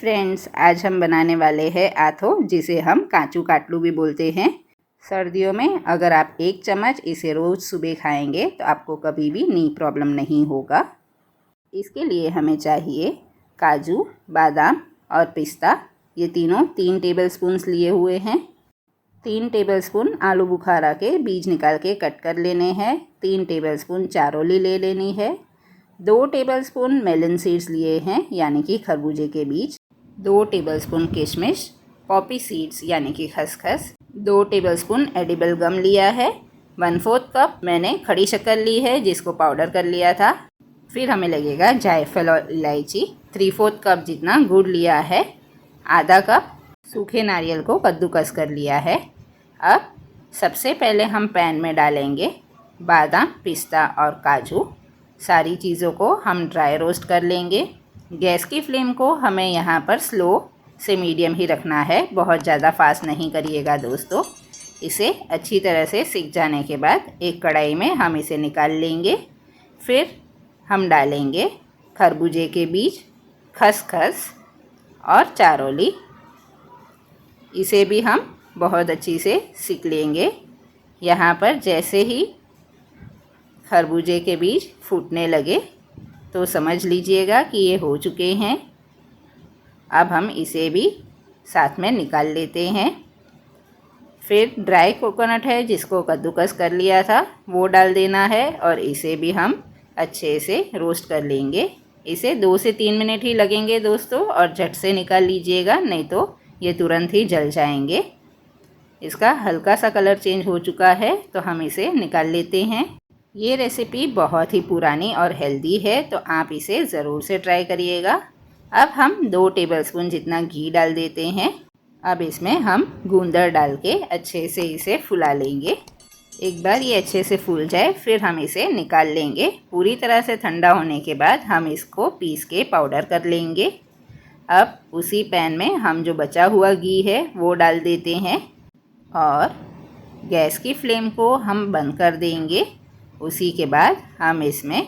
Friends, आज हम बनाने वाले हैं आथो, जिसे हम काचू काटलू भी बोलते हैं। सर्दियों में अगर आप 1 चम्मच इसे रोज़ सुबह खाएंगे तो आपको कभी भी नी प्रॉब्लम नहीं होगा। इसके लिए हमें चाहिए काजू, बादाम और पिस्ता। ये तीनों 3 टेबलस्पून लिए हुए हैं। 3 टेबलस्पून आलू बुखारा के बीज निकाल के कट कर लेने हैं। 3 टेबलस्पून चारोली ले लेनी है। 2 टेबलस्पून मेलन सीड्स लिए हैं, यानी कि खरबूजे के बीज। 2 टेबलस्पून किशमिश, पॉपी सीड्स यानी कि खसखस। 2 टेबलस्पून एडिबल गम लिया है। 1/4 कप मैंने खड़ी शक्कर ली है, जिसको पाउडर कर लिया था। फिर हमें लगेगा जायफल और इलायची। 3/4 कप जितना गुड़ लिया है। आधा कप सूखे नारियल को कद्दूकस कर लिया है। अब सबसे पहले हम पैन में डालेंगे बादाम, पिस्ता और काजू। सारी चीज़ों को हम ड्राई रोस्ट कर लेंगे। गैस की फ्लेम को हमें यहाँ पर स्लो से मीडियम ही रखना है, बहुत ज़्यादा फास्ट नहीं करिएगा दोस्तों। इसे अच्छी तरह से सिक जाने के बाद एक कढ़ाई में हम इसे निकाल लेंगे। फिर हम डालेंगे खरबूजे के बीज, खसखस और चारोली। इसे भी हम बहुत अच्छी से सिक लेंगे। यहाँ पर जैसे ही खरबूजे के बीज फूटने लगे तो समझ लीजिएगा कि ये हो चुके हैं। अब हम इसे भी साथ में निकाल लेते हैं। फिर ड्राई कोकोनट है, जिसको कद्दूकस कर लिया था, वो डाल देना है और इसे भी हम अच्छे से रोस्ट कर लेंगे। इसे 2 से 3 मिनट ही लगेंगे दोस्तों, और झट से निकाल लीजिएगा, नहीं तो ये तुरंत ही जल जाएंगे। इसका हल्का सा कलर चेंज हो चुका है तो हम इसे निकाल लेते हैं। ये रेसिपी बहुत ही पुरानी और हेल्दी है, तो आप इसे ज़रूर से ट्राई करिएगा। अब हम 2 टेबलस्पून जितना घी डाल देते हैं। अब इसमें हम गूंदर डाल के अच्छे से इसे फुला लेंगे। एक बार ये अच्छे से फूल जाए फिर हम इसे निकाल लेंगे। पूरी तरह से ठंडा होने के बाद हम इसको पीस के पाउडर कर लेंगे। अब उसी पैन में हम जो बचा हुआ घी है वो डाल देते हैं और गैस की फ्लेम को हम बंद कर देंगे। उसी के बाद हम इसमें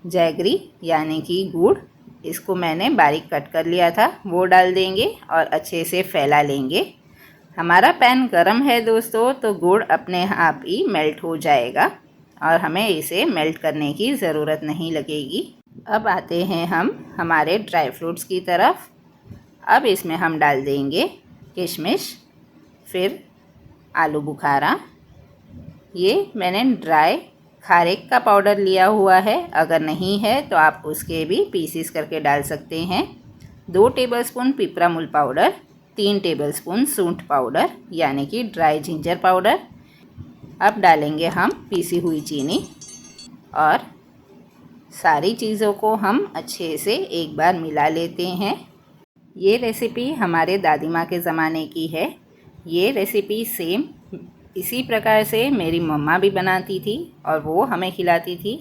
जैगरी यानी कि गुड़, इसको मैंने बारीक कट कर लिया था, वो डाल देंगे और अच्छे से फैला लेंगे। हमारा पैन गरम है दोस्तों, तो गुड़ अपने आप ही मेल्ट हो जाएगा और हमें इसे मेल्ट करने की ज़रूरत नहीं लगेगी। अब आते हैं हम हमारे ड्राई फ्रूट्स की तरफ। अब इसमें हम डाल देंगे किशमिश, फिर आलू बुखारा। ये मैंने ड्राई खारेक का पाउडर लिया हुआ है, अगर नहीं है तो आप उसके भी पीसीस करके डाल सकते हैं। 2 टेबलस्पून पिपरामुल पाउडर, 3 टेबलस्पून सूंठ पाउडर यानी कि ड्राई जिंजर पाउडर। अब डालेंगे हम पीसी हुई चीनी और सारी चीज़ों को हम अच्छे से एक बार मिला लेते हैं। ये रेसिपी हमारे दादी माँ के ज़माने की है। ये रेसिपी सेम इसी प्रकार से मेरी मम्मा भी बनाती थी और वो हमें खिलाती थी,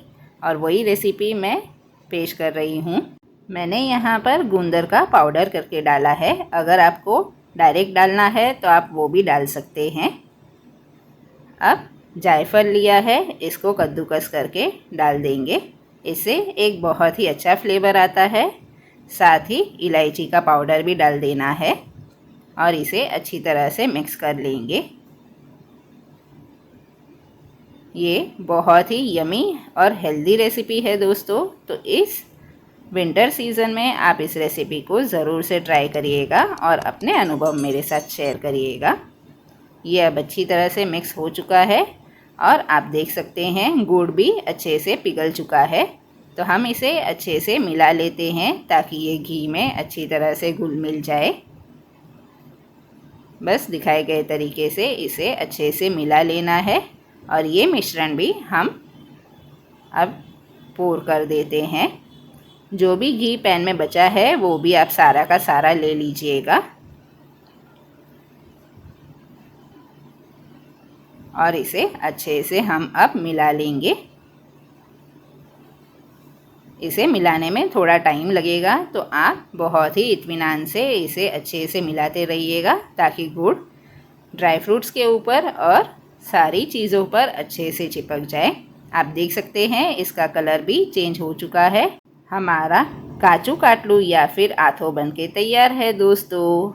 और वही रेसिपी मैं पेश कर रही हूँ। मैंने यहाँ पर गूंदर का पाउडर करके डाला है, अगर आपको डायरेक्ट डालना है तो आप वो भी डाल सकते हैं। अब जायफल लिया है, इसको कद्दूकस करके डाल देंगे। इससे एक बहुत ही अच्छा फ्लेवर आता है। साथ ही इलायची का पाउडर भी डाल देना है और इसे अच्छी तरह से मिक्स कर लेंगे। ये बहुत ही यमी और हेल्दी रेसिपी है दोस्तों, तो इस विंटर सीज़न में आप इस रेसिपी को ज़रूर से ट्राई करिएगा और अपने अनुभव मेरे साथ शेयर करिएगा। ये अब अच्छी तरह से मिक्स हो चुका है और आप देख सकते हैं गुड़ भी अच्छे से पिघल चुका है। तो हम इसे अच्छे से मिला लेते हैं ताकि ये घी में अच्छी तरह से घुल मिल जाए। बस दिखाए गए तरीके से इसे अच्छे से मिला लेना है और ये मिश्रण भी हम अब पोर कर देते हैं। जो भी घी पैन में बचा है वो भी आप सारा का सारा ले लीजिएगा और इसे अच्छे से हम अब मिला लेंगे। इसे मिलाने में थोड़ा टाइम लगेगा, तो आप बहुत ही इत्मीनान से इसे अच्छे से मिलाते रहिएगा ताकि गुड़ ड्राई फ्रूट्स के ऊपर और सारी चीज़ों पर अच्छे से चिपक जाए। आप देख सकते हैं इसका कलर भी चेंज हो चुका है। हमारा काजू काटलू या फिर आथो बनके तैयार है दोस्तों।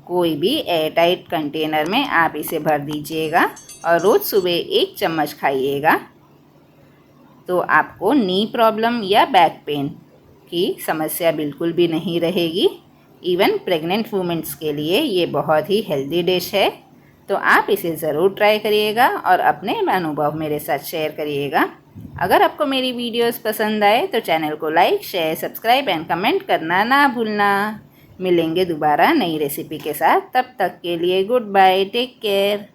कोई भी एयरटाइट कंटेनर में आप इसे भर दीजिएगा और रोज़ सुबह 1 चम्मच खाइएगा तो आपको नी प्रॉब्लम या बैक पेन की समस्या बिल्कुल भी नहीं रहेगी। इवन प्रेग्नेंट वुमेन्स के लिए ये बहुत ही हेल्दी डिश है। तो आप इसे ज़रूर ट्राई करिएगा और अपने अनुभव मेरे साथ शेयर करिएगा। अगर आपको मेरी वीडियोस पसंद आए तो चैनल को like, share, subscribe and comment करना ना भूलना। मिलेंगे दोबारा नई रेसिपी के साथ, तब तक के लिए गुड बाय, टेक केयर।